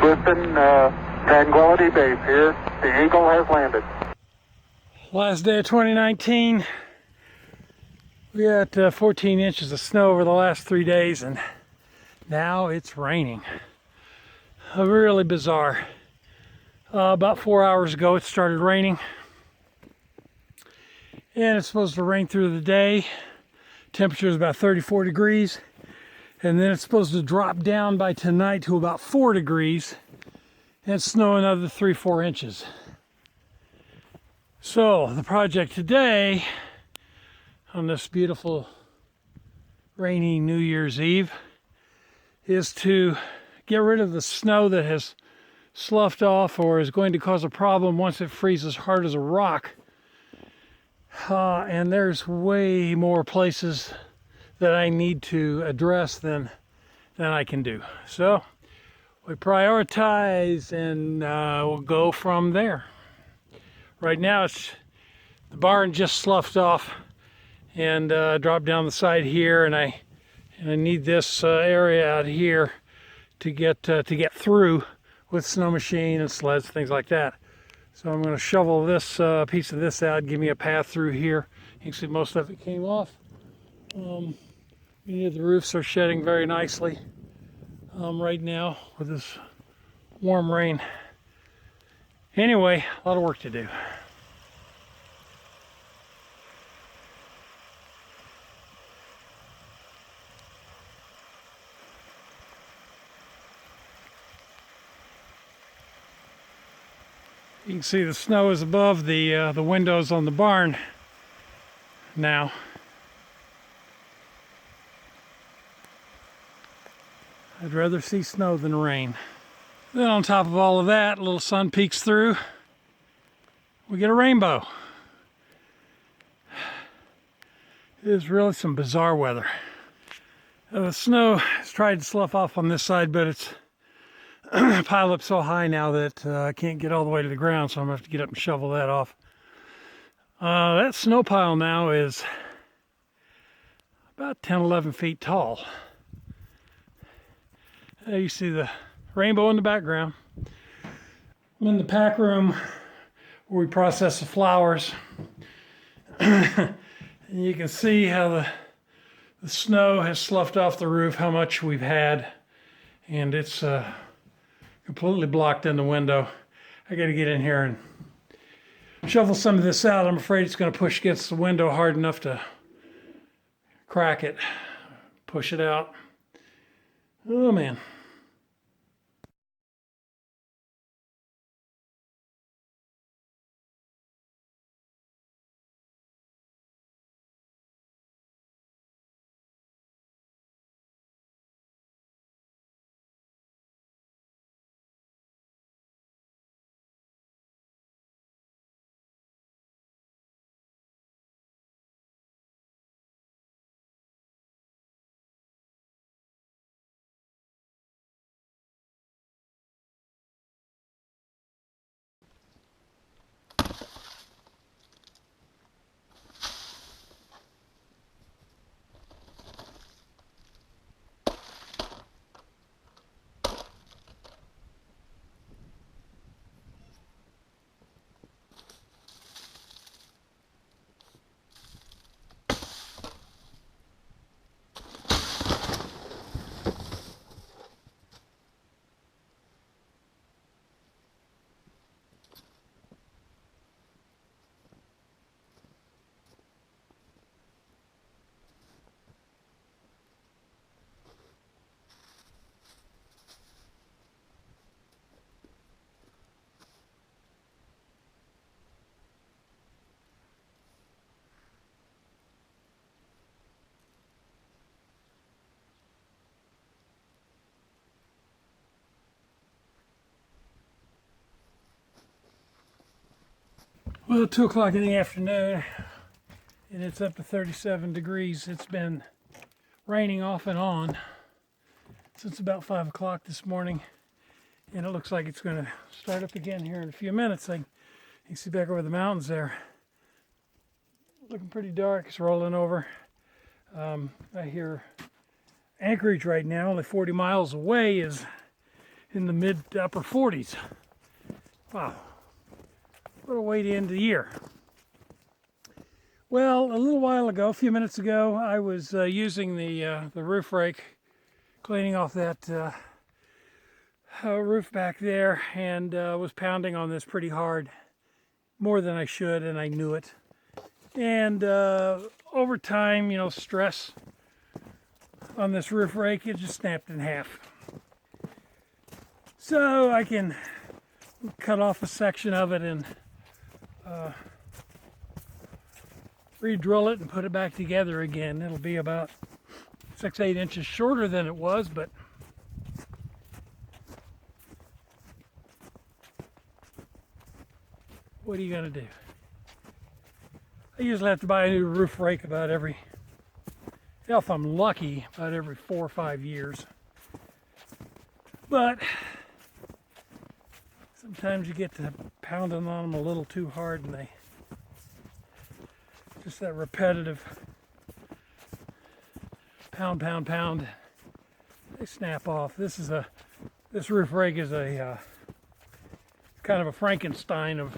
Listen, Tranquility Base here. The Eagle has landed. Last day of 2019. We got 14 inches of snow over the last 3 days, and now it's raining. Really bizarre. About 4 hours ago it started raining, and it's supposed to rain through the day. Temperature is about 34 degrees, and then it's supposed to drop down by tonight to about 4 degrees and snow another 3-4 inches. So the project today, on this beautiful rainy New Year's Eve, is to get rid of the snow that has sloughed off or is going to cause a problem once it freezes hard as a rock. And there's way more places that I need to address than I can do. So we prioritize, and we'll go from there. Right now the barn just sloughed off and dropped down the side here, and I need this area out here to get through with snow machine and sleds, things like that. So I'm going to shovel this piece of this out, give me a path through here. You can see most of it came off. Many of the roofs are shedding very nicely right now with this warm rain. Anyway, a lot of work to do. You can see the snow is above the windows on the barn now. I'd rather see snow than rain. Then on top of all of that, a little sun peeks through. We get a rainbow. It is really some bizarre weather. The snow has tried to slough off on this side, but it's piled up so high now that I can't get all the way to the ground, so I'm going to have to get up and shovel that off. That snow pile now is about 10-11 feet tall. You see the rainbow in the background. I'm in the pack room where we process the flowers. And you can see how the snow has sloughed off the roof, how much we've had, and it's completely blocked in the window. I got to get in here and shovel some of this out. I'm afraid it's going to push against the window hard enough to crack it, push it out. Oh man. Well, 2 o'clock in the afternoon, and it's up to 37 degrees. It's been raining off and on since about 5 o'clock this morning, and it looks like it's going to start up again here in a few minutes. You can see back over the mountains there. Looking pretty dark. It's rolling over. I hear Anchorage right now, only 40 miles away, is in the mid to upper 40s. Wow, what a way to end the year. Well, a little while ago, a few minutes ago, I was using the roof rake, cleaning off that roof back there, and was pounding on this pretty hard, more than I should, and I knew it. And over time, you know, stress on this roof rake, it just snapped in half. So I can cut off a section of it and re-drill it and put it back together again. It'll be about 6-8 inches shorter than it was, but what are you gonna do? I usually have to buy a new roof rake about every, if I'm lucky, about every 4 or 5 years. But sometimes you get to pounding on them a little too hard, and they just that repetitive pound, pound, pound, they snap off. This roof rake is a kind of a Frankenstein of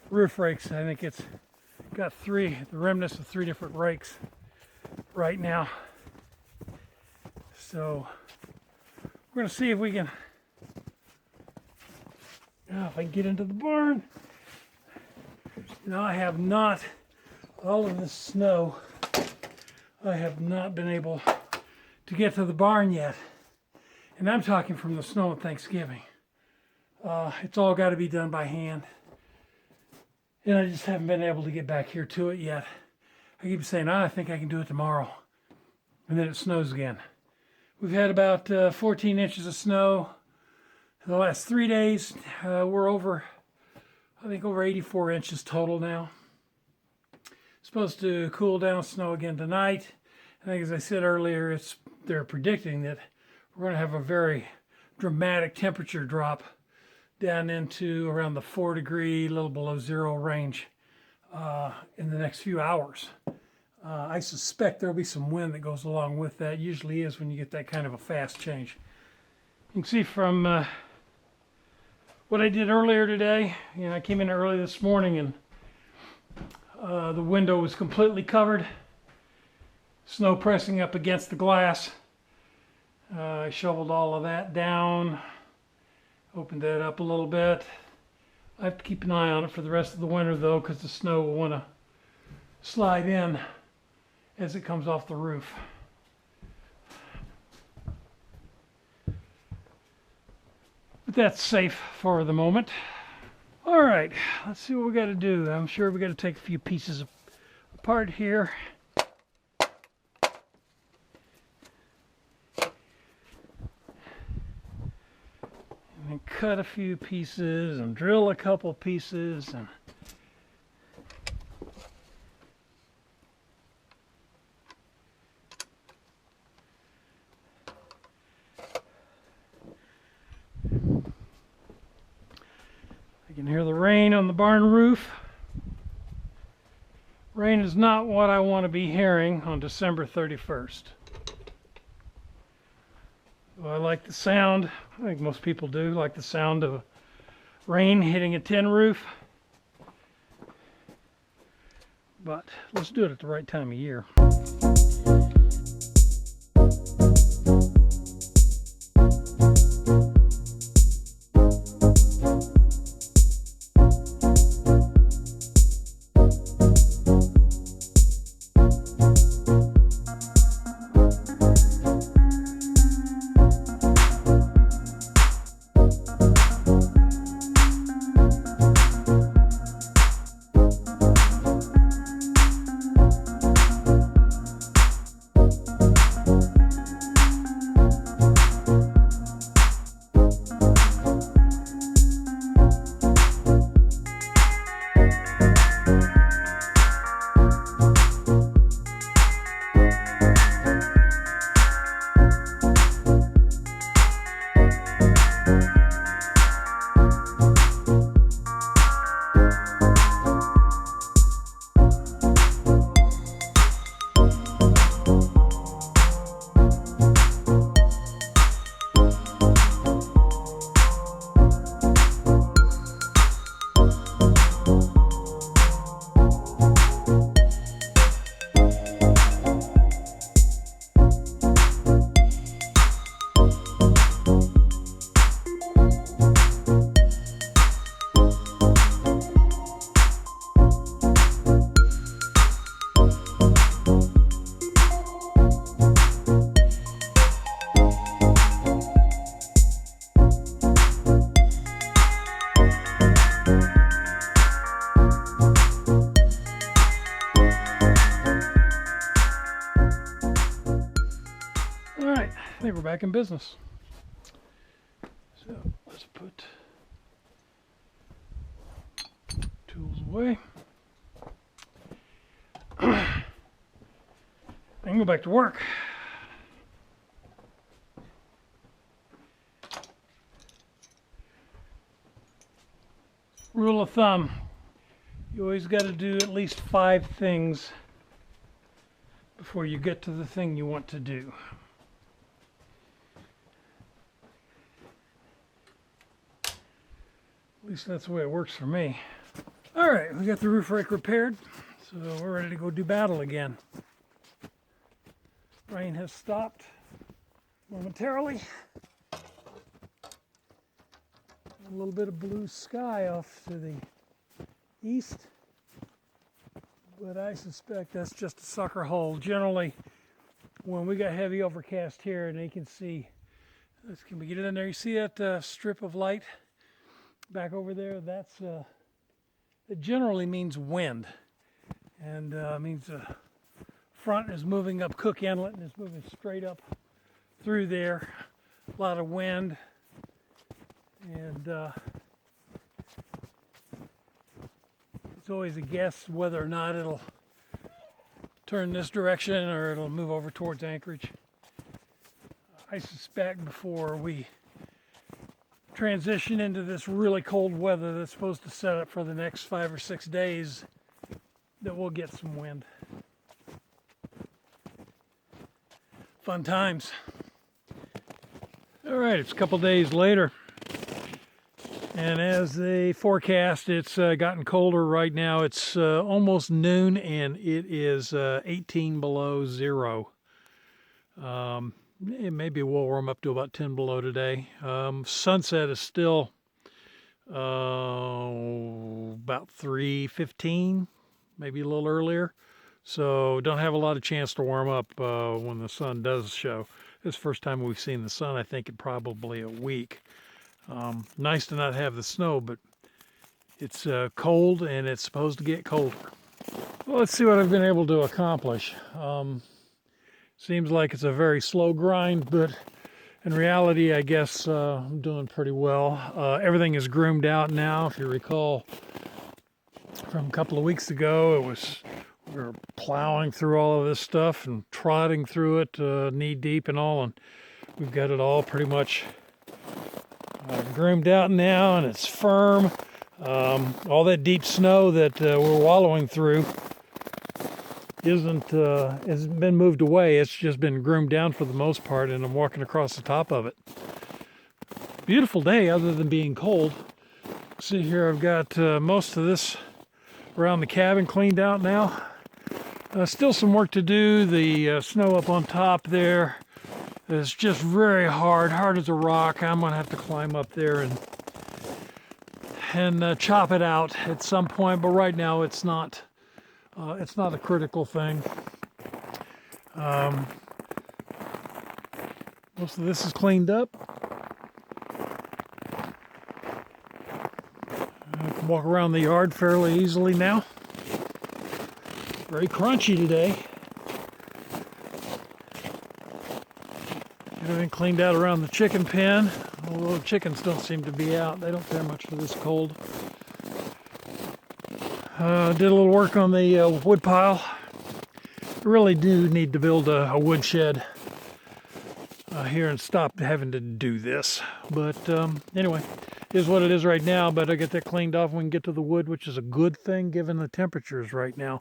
roof rakes. I think it's got the remnants of 3 different rakes right now. So we're gonna see if we can, if I can get into the barn. Now I have not, all of this snow, I have not been able to get to the barn yet. And I'm talking from the snow of Thanksgiving. It's all got to be done by hand. And I just haven't been able to get back here to it yet. I keep saying, I think I can do it tomorrow. And then it snows again. We've had about 14 inches of snow the last 3 days. We're over, I think, over 84 inches total now. Supposed to cool down, snow again tonight. I think, as I said earlier, they're predicting that we're going to have a very dramatic temperature drop down into around the 4 degree, a little below 0 range in the next few hours. I suspect there'll be some wind that goes along with that. Usually is when you get that kind of a fast change. You can see from what I did earlier today, I came in early this morning and the window was completely covered, snow pressing up against the glass. I shoveled all of that down, opened that up a little bit. I have to keep an eye on it for the rest of the winter though, because the snow will want to slide in as it comes off the roof. But that's safe for the moment. All right, let's see what we got to do. I'm sure we got to take a few pieces apart here. And cut a few pieces and drill a couple pieces and I can hear the rain on the barn roof. Rain is not what I want to be hearing on December 31st. Well, I like the sound. I think most people do like the sound of rain hitting a tin roof. But let's do it at the right time of year. we're back in business. So let's put tools away. I can go back to work. Rule of thumb, you always got to do at least 5 things before you get to the thing you want to do. At least that's the way it works for me. All right, we got the roof rake repaired, so we're ready to go do battle again. Rain has stopped momentarily. A little bit of blue sky off to the east, but I suspect that's just a sucker hole. Generally, when we got heavy overcast here, and you can see, can we get it in there? You see that strip of light back over there? That's it generally means wind, and means the front is moving up Cook Inlet and is moving straight up through there. A lot of wind. And it's always a guess whether or not it'll turn this direction or it'll move over towards Anchorage. I suspect before we transition into this really cold weather that's supposed to set up for the next 5 or 6 days that we'll get some wind. Fun times. All right, it's a couple days later. And as the forecast, it's gotten colder right now. It's almost noon and it is 18 below zero. Maybe we'll warm up to about 10 below today. Sunset is still about 3:15, maybe a little earlier. So don't have a lot of chance to warm up when the sun does show. This is the first time we've seen the sun, I think, in probably a week. Nice to not have the snow, but it's cold and it's supposed to get colder. Well, let's see what I've been able to accomplish. Seems like it's a very slow grind, but in reality, I guess I'm doing pretty well. Everything is groomed out now. If you recall from a couple of weeks ago, we were plowing through all of this stuff and trotting through it knee deep and all, and we've got it all pretty much groomed out now, and it's firm. All that deep snow that we're wallowing through hasn't been moved away. It's just been groomed down for the most part, and I'm walking across the top of it. Beautiful day other than being cold. See here, I've got most of this around the cabin cleaned out now. Still some work to do. The snow up on top there is just very hard as a rock. I'm gonna have to climb up there and chop it out at some point, but right now it's not a critical thing. Most of this is cleaned up. I can walk around the yard fairly easily now. Very crunchy today. Everything cleaned out around the chicken pen, although the chickens don't seem to be out. They don't care much for this cold. Did a little work on the wood pile. I really do need to build a wood shed here and stop having to do this. But anyway, it is what it is right now, but I get that cleaned off and we can get to the wood, which is a good thing given the temperatures right now.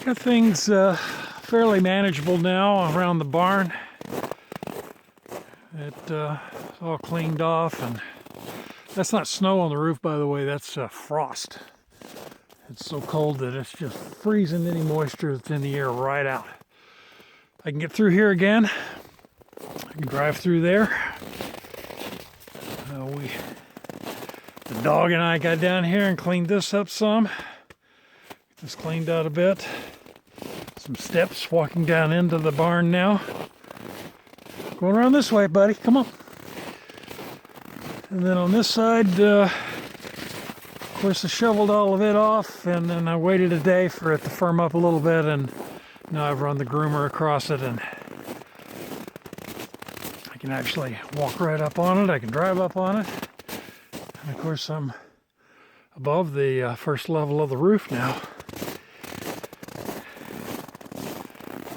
Got things fairly manageable now around the barn. It's all cleaned off, and that's not snow on the roof, by the way. That's frost. It's so cold that it's just freezing any moisture that's in the air right out. I can get through here again. I can drive through there. The dog and I got down here and cleaned this up some. Get this cleaned out a bit. Some steps walking down into the barn now. Going around this way, buddy. Come on. And then on this side, course, I shoveled all of it off, and then I waited a day for it to firm up a little bit, and now I've run the groomer across it, and I can actually walk right up on it. I can drive up on it. And of course, I'm above the first level of the roof now.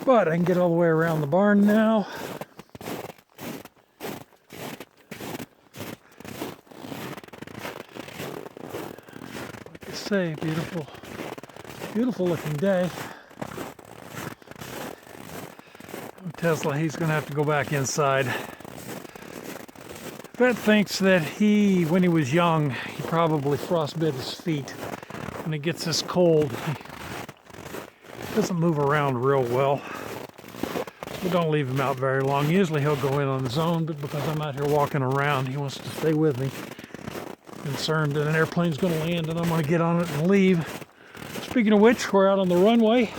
But I can get all the way around the barn now. Like I say, beautiful, beautiful looking day. Tesla, he's going to have to go back inside. Vet thinks that when he was young, he probably frostbit his feet. When it gets this cold, he doesn't move around real well. We don't leave him out very long. Usually he'll go in on his own, but because I'm out here walking around, he wants to stay with me. Concerned that an airplane's going to land and I'm going to get on it and leave. Speaking of which, we're out on the runway.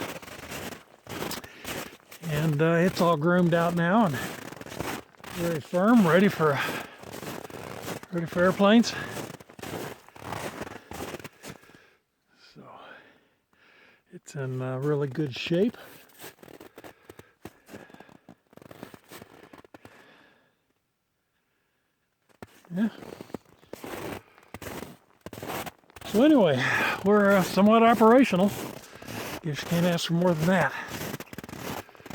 And it's all groomed out now and very firm, ready for airplanes. So it's in really good shape. Yeah. So anyway, we're somewhat operational. Just can't ask for more than that.